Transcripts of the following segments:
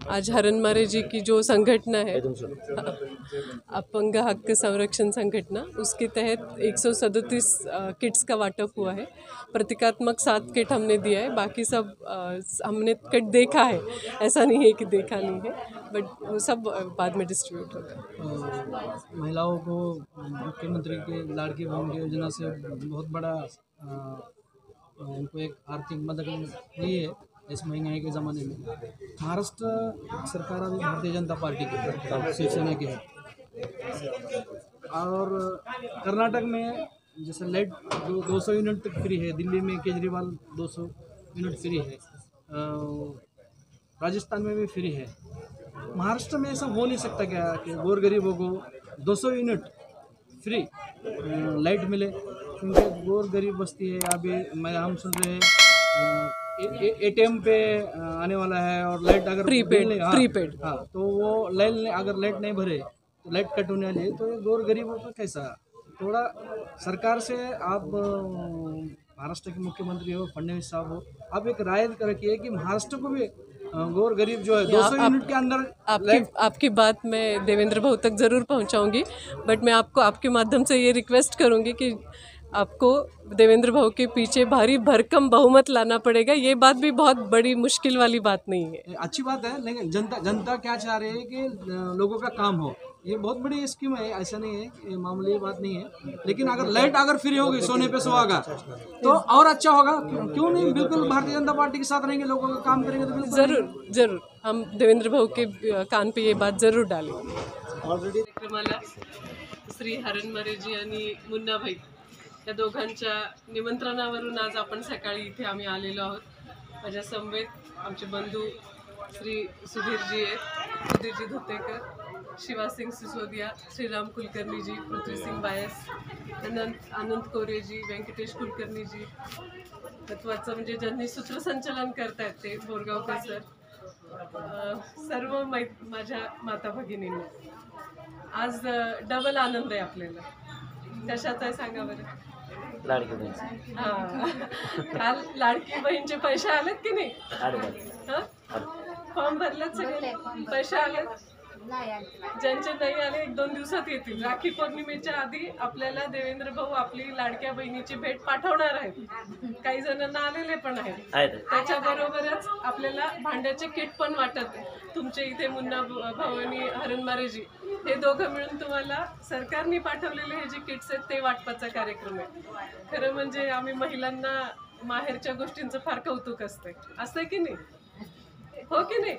आज हरनमारे जी की जो संगठना है अपंग हक संरक्षण संगठना, उसके तहत 137 किट्स का वाटप हुआ है। प्रतीकात्मक 7 किट हमने दिया है, बाकी सब हमने किट देखा है, ऐसा नहीं है कि देखा नहीं है, बट वो सब बाद में डिस्ट्रीब्यूट होगा। महिलाओं को मुख्यमंत्री के लाड़की बहन की योजना से बहुत बड़ा उनको एक आर्थिक मदद मिली है इस महंगाई के ज़माने में। महाराष्ट्र सरकार अभी भारतीय जनता पार्टी की शिवसेना की है, और कर्नाटक में जैसे लाइट 200 यूनिट तक फ्री है, दिल्ली में केजरीवाल 200 यूनिट फ्री है, राजस्थान में भी फ्री है। महाराष्ट्र में ऐसा हो नहीं सकता क्या कि गोर गरीबों को 200 यूनिट फ्री लाइट मिले? क्योंकि गोर गरीब बस्ती है। अभी हम सुन रहे हैं एटीएम पे आने वाला है, और लाइट अगर प्रीपेड हाँ, तो वो अगर लाइट नहीं भरे तो लाइट कट होने वाली है। तो ये गोर गरीबों का कैसा? थोड़ा सरकार से आप महाराष्ट्र के मुख्यमंत्री हो, फडणवीस साहब हो, आप एक राय रखिए कि महाराष्ट्र को भी गोर गरीब जो है 200 यूनिट के अंदर। आपकी बात मैं देवेंद्र भाऊ तक ज़रूर पहुंचाऊंगी, बट मैं आपको आपके माध्यम से ये रिक्वेस्ट करूंगी कि आपको देवेंद्र भाऊ के पीछे भारी भरकम बहुमत लाना पड़ेगा। ये बात भी बहुत बड़ी मुश्किल वाली बात नहीं है। अच्छी बात है, लेकिन जनता क्या चाह रही है कि लोगों का काम हो। ये बहुत बड़ी स्कीम है, ऐसा नहीं है, ये मामूली बात नहीं है। लेकिन अगर लाइट फ्री होगी, सोने पे सुहागा, तो और अच्छा होगा। क्यों नहीं? बिल्कुल भारतीय जनता पार्टी के साथ रहेंगे, लोगों का काम करेंगे, तो बिल्कुल जरूर हम देवेंद्र भाऊ के कान पे ये बात जरूर डालेंगे। ऑलरेडी मला श्री हरणमारेजी आणि मुन्नाभाई या दोघांच्या निमंत्रणावरून आज आपण सकाळी इथे आम्ही आलेलो आहोत। माझ्या समवेत आमचे बंधू श्री सुधीरजी आहेत, सुधीरजी धोतेकर, शिवासिंग सिसोदिया, श्रीराम कुलकर्णीजी, पृथ्वीसिंग बायस, अनंत कोरेजी, व्यंकटेश कुलकर्णीजी, महत्त्वाचं म्हणजे ज्यांनी सूत्रसंचालन करतायत ते बोरगावकर सर, सर्व माझ्या माता भगिनींना आज डबल आनंद आहे आपल्याला। कशाचा आहे सांगा बरं? लाडकी बहीण। हां, काल लाडकी बहीणचे पैसे आलेत की नाही? हां, फॉर्म भरलेत, सगळे पैसे आलेत? ज्यांचे नाही आले 1-2 दिवसात येतील। राखी पौर्णिमेच्या आधी आपल्याला देवेंद्र भाऊ आपली लाडक्या बहिणीची भेट पाठवणार आहेत। काही जणांना आलेले पण आहेत। त्याच्याबरोबरच आपल्याला भांड्याचे किट पण वाटत आहे। तुमचे इथे मुन्ना भाऊ आणि हरणमारेजी हे दोघं मिळून तुम्हाला सरकारने पाठवलेले हे जे किट्स आहेत ते वाटपाचा कार्यक्रम आहे। खरं म्हणजे आम्ही महिलांना माहेरच्या गोष्टींचं फार कौतुक असतंय की नाही? हो की नाही?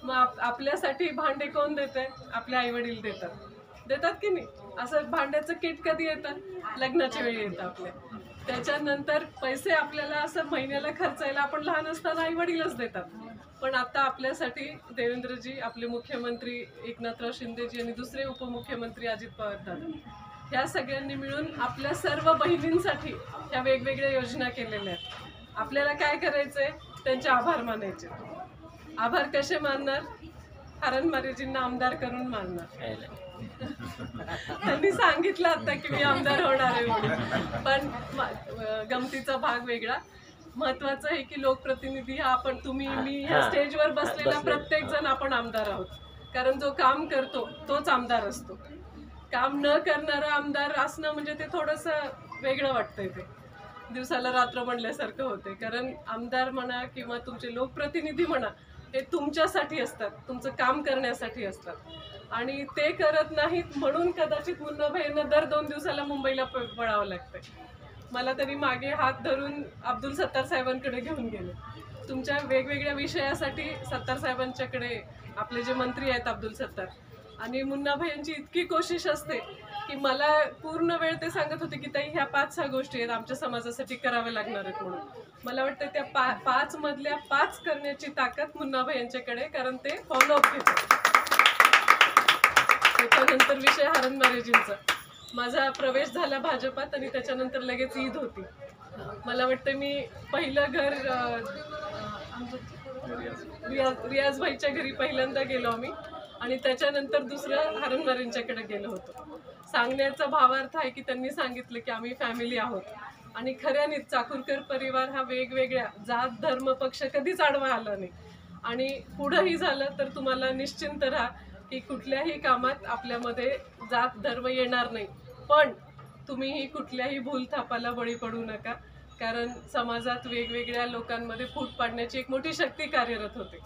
मग आपल्यासाठी भांडे कोण देते? आपले आई वडील देतात की नाही? असं भांड्याचं किट कधी येतं? लग्नाच्या वेळी येतं आपल्या। त्याच्यानंतर पैसे आपल्याला असं महिन्याला खर्चायला आपण लहान असताना आई वडीलच देतात, पण आता आपल्यासाठी देवेंद्रजी, आपले मुख्यमंत्री एकनाथराव शिंदेजी आणि दुसरे उपमुख्यमंत्री अजित पवार दादा, ह्या सगळ्यांनी मिळून आपल्या सर्व बहिणींसाठी ह्या वेगवेगळ्या योजना केलेल्या आहेत। आपल्याला काय करायचंय? त्यांचे आभार मानायचे। आभार कसे मानणार? हरणमारेजींना आमदार करून मानणार। त्यांनी सांगितलं आता की मी आमदार होणार आहे म्हणून, पण गमतीचा भाग वेगळा। महत्वाचं आहे की लोकप्रतिनिधी हा आपण, तुम्ही, मी, ह्या स्टेजवर बसलेला प्रत्येक जण आपण आमदार आहोत। कारण जो काम करतो तोच आमदार असतो। काम न करणारा आमदार असणं म्हणजे ते थोडंसं वेगळं वाटतंय, ते दिवसाला रात्र म्हणल्यासारखं होते। कारण आमदार म्हणा किंवा तुमचे लोकप्रतिनिधी म्हणा, हे तुमच्यासाठी असतात, तुमचं काम करण्यासाठी असतात, आणि ते करत नाहीत म्हणून कदाचित मुन्नाभाईंना दर 2 दिवसाला मुंबईला पळावं लागतंय। मला तरी मागे हात धरून अब्दुल सत्तार साहेबांकडे घेऊन गेले। तुमच्या वेगवेगळ्या विषयासाठी सत्तार साहेबांच्याकडे आपले जे मंत्री आहेत अब्दुल सत्तार, आणि मुन्नाभाईंची इतकी कोशिश असते की मला पूर्ण वेळ ते सांगत होते की ताई ह्या 5-6 गोष्टी आहेत आमच्या समाजासाठी कराव्या लागणार आहेत म्हणून। मला वाटतं त्या 5 मधल्या 5 करण्याची ताकद मुन्नाभाई यांच्याकडे, कारण ते फॉलोअप घेतात। त्याच्यानंतर विषय हरणमारेजींचा, माझा प्रवेश झाला भाजपात आणि त्याच्यानंतर लगेच ईद होती। मला वाटतं मी पहिलं घर रियाज भाईच्या घरी पहिल्यांदा गेलो आम्ही, आणि त्याच्यानंतर दुसरं हरणमारेंच्याकडे गेलो होतो। सांगण्याचा भावार्थ आहे की त्यांनी सांगितलं की आम्ही फॅमिली आहोत, आणि खऱ्यानेच चाकूरकर परिवार हा वेगवेगळ्या जात धर्म पक्ष कधीच आडवा आला नाही। आणि पुढंही झालं तर तुम्हाला निश्चिंत राहा की कुठल्याही कामात आपल्यामध्ये जात धर्म येणार नाही, पण तुम्हीही कुठल्याही भूलथापाला बळी पडू नका, कारण समाजात वेगवेगळ्या लोकांमध्ये फूट पाडण्याची एक मोठी शक्ती कार्यरत होते.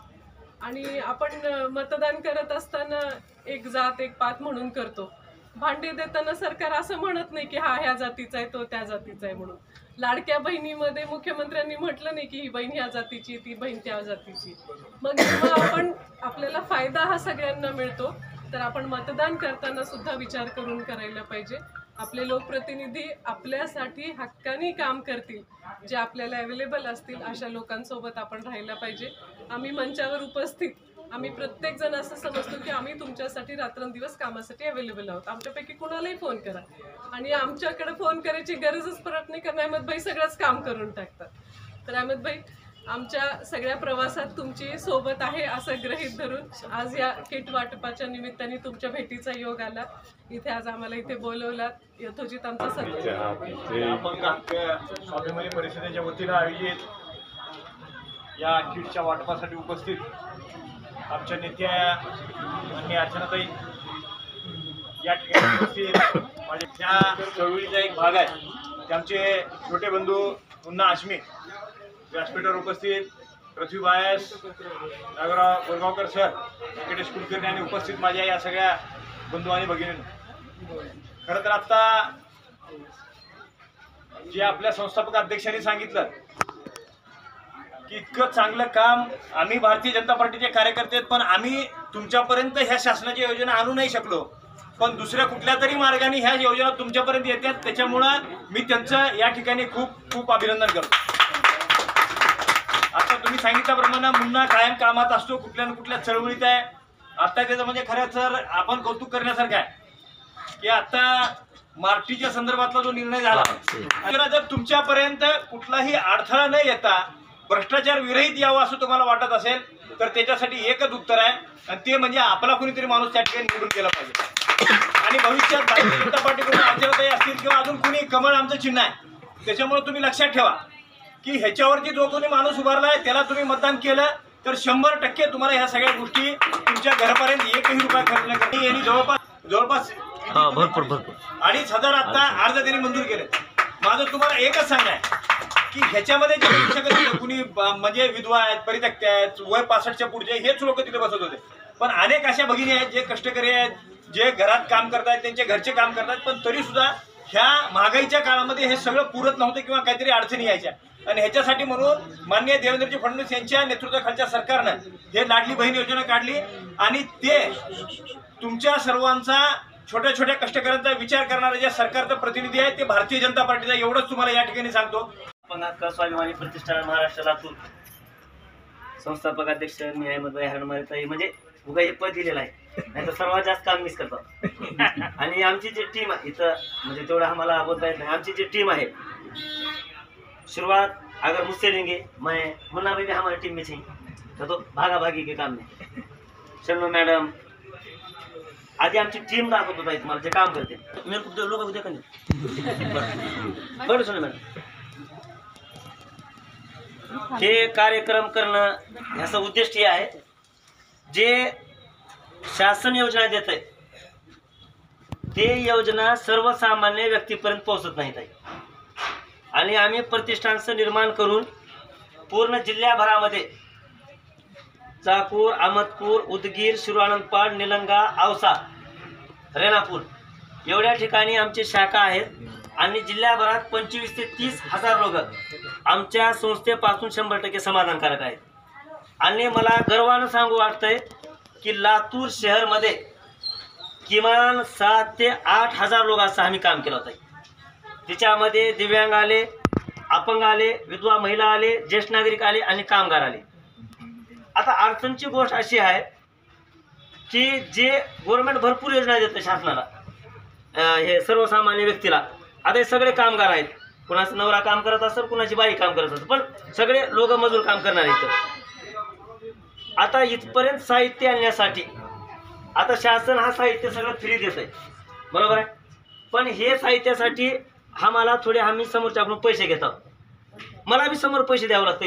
आणि आपण मतदान करत असताना एक जात एक पात म्हणून करतो. भांडी देताना सरकार असं म्हणत नाही की हा ह्या जातीचा आहे तो त्या जातीचा आहे म्हणून. लाडक्या बहिणीमध्ये मुख्यमंत्र्यांनी म्हटलं नाही की ही बहीण ह्या जातीची ती बहीण त्या जातीची. मग आपण आपल्याला फायदा हा सगळ्यांना मिळतो, तर आपण मतदान करताना सुद्धा विचार करून करायला पाहिजे. आपले लोकप्रतिनिधी आपल्यासाठी हक्कानी काम करतील, जे आपल्याला अवेलेबल असतील अशा लोकांसोबत आपण राहायला पाहिजे. आम्ही मंचावर उपस्थित आम्ही प्रत्येक जण असं समजतो की आम्ही तुमच्यासाठी रात्रंदिवस कामासाठी अवेलेबल आहोत. आमच्यापैकी कुणालाही फोन करा आणि आमच्याकडे फोन करायची गरजच पडत नाही, कारण अहमदभाई सगळंच काम करून टाकतात. तर अहमदभाई आमच्या सगळ्या प्रवासात तुमची सोबत आहे असं गृहीत धरून आज या किट वाटपाच्या निमित्ताने तुमच्या भेटीचा योग आला. इथे आज आम्हाला इथे बोलवलात. यथोचित आमचा स्वाभिमानी परिषदेच्या वतीनं आयोजित या किटच्या वाटपासाठी उपस्थित आमच्या नेत्या माननीय अर्चनाताई या ठिकाणी उपस्थित माझ्या त्या चळवळीचा एक भाग आहे. ते आमचे छोटे बंधू मुन्ना आश्मी व्यासपीठावर उपस्थित, पृथ्वी बायस, नागराव गोरगावकर सर, व्यंकटेश कुलकर्णी आणि उपस्थित माझ्या या सगळ्या बंधू आणि भगिनींनो, खरं तर आता जे आपल्या संस्थापक अध्यक्षांनी सांगितलं की इतकं चांगलं काम आम्ही भारतीय जनता पार्टीचे कार्यकर्ते आहेत, पण आम्ही तुमच्यापर्यंत ह्या शासनाच्या योजना आणू नाही शकलो, पण दुसऱ्या कुठल्या तरी मार्गाने ह्या योजना तुमच्यापर्यंत येतात. त्याच्यामुळं मी त्यांचं या ठिकाणी खूप खूप अभिनंदन करतो. आता तुम्ही सांगितल्याप्रमाणे मुन्ना कायम कामात असतो, कुठल्या ना कुठल्या चळवळीत आहे. आता त्याचं म्हणजे खरं तर आपण कौतुक करण्यासारखं आहे की आता मार्टीच्या संदर्भातला जो निर्णय झाला, जर तुमच्यापर्यंत कुठलाही अडथळा न येता भ्रष्टाचार विरहित यावं असं तुम्हाला वाटत असेल तर त्याच्यासाठी एकच उत्तर आहे, आणि ते म्हणजे आपला कुणीतरी माणूस त्या ठिकाणी निवडून गेला पाहिजे. आणि भविष्यात भारतीय जनता पार्टीकडून अर्चनाताई असतील किंवा अजून कुणी, कमळ आमचं चिन्ह आहे. त्याच्यामुळे तुम्ही लक्षात ठेवा की ह्याच्यावरती जो कोणी माणूस उभारला आहे त्याला तुम्ही मतदान केलं तर 100% तुम्हाला ह्या सगळ्या गोष्टी तुमच्या घरापर्यंत एकही रुपया खर्च न करणे. यांनी जवळपास भरपूर 2,500 आता अर्ज त्यांनी मंजूर केले. माझं तुम्हाला एकच सांगणं आहे की ह्याच्यामध्ये जे शिक्षक कुणी म्हणजे विधवा आहेत, परित्यक्त्या आहेत, वय 65च्या पुढचे हेच लोक तिथे बसत होते, पण अनेक अशा भगिनी आहेत जे कष्टकरी आहेत, जे घरात काम करतात, त्यांचे घरचे काम करतात, पण तरी सुद्धा ह्या महागाईच्या काळामध्ये हे सगळं पुरत नव्हतं किंवा काहीतरी अडचणी यायच्या. आणि ह्याच्यासाठी म्हणून माननीय देवेंद्रजी फडणवीस यांच्या नेतृत्वाखालच्या सरकारनं हे लाडली बहीण योजना काढली, आणि ते तुमच्या सर्वांचा छोट्या छोट्या कष्टकऱ्यांचा विचार करणारे जे सरकारचा प्रतिनिधी आहे ते भारतीय जनता पार्टीचा. एवढंच तुम्हाला या ठिकाणी सांगतो. स्वाभिमानी प्रतिष्ठान महाराष्ट्र लातूर संस्थापक अध्यक्ष मी अहमदभाई हरणमारेताई, म्हणजे उगा हे पद दिलेलं आहे, नाही तर सर्वात जास्त काम मिस करतो. आणि आमची जी टीम आहे इथं, म्हणजे तेवढं आम्हाला बोलता येत नाही, आमची जी टीम आहे शुरुआत अगर मुझसे लेंगे, मैं मुन्ना भाई भी हमारी टीम में थी, तो भागा भागी के काम में शर्मा मैडम आधी आमची टीम दाखवत होता तुम्हाला जे काम करते. मेरे को लोग उद्या बरं सुना मॅडम, हे कार्यक्रम करणं याचा उद्देश हे आहे, जे शासन योजना देत आहे ते योजना सर्वसामान्य व्यक्तीपर्यंत पोहोचत नाहीत आहे. आणि आम्ही प्रतिष्ठानचं निर्माण करून पूर्ण जिल्ह्याभरामध्ये चाकूर, अहमदपूर, उदगीर, शिरूआनंदपाड, निलंगा, औसा, रेणापूर एवढ्या ठिकाणी आमची शाखा आहेत. आणि जिल्ह्याभरात 25 ते 30 हजार लोक आमच्या संस्थेपासून 100% समाधानकारक आहेत. आणि मला गर्वानं सांगू वाटतंय की लातूर शहरमध्ये किमान 7 ते 8 हजार लोकांचं आम्ही काम केलं होतं. त्याच्यामध्ये दिव्यांग आले, अपंग आले, विधवा महिला आले, ज्येष्ठ नागरिक आले आणि कामगार आले. आता अडचणची गोष्ट अशी आहे की जे गव्हर्नमेंट भरपूर योजना देतं शासनाला हे सर्वसामान्य व्यक्तीला. आता हे सगळे कामगार आहेत, कुणाचा नवरा काम करत असेल, कुणाची बाई काम करत असेल, पण सगळे लोक मजूर काम करणार आहेत. आता इथपर्यंत साहित्य आणण्यासाठी आता शासन हा साहित्य सगळं फ्री देत आहे, बरोबर आहे, पण हे साहित्यासाठी आम्हाला थोडे आम्ही समोरच्याकडून पैसे घेतो. मला बी समोर पैसे द्यावं लागतं.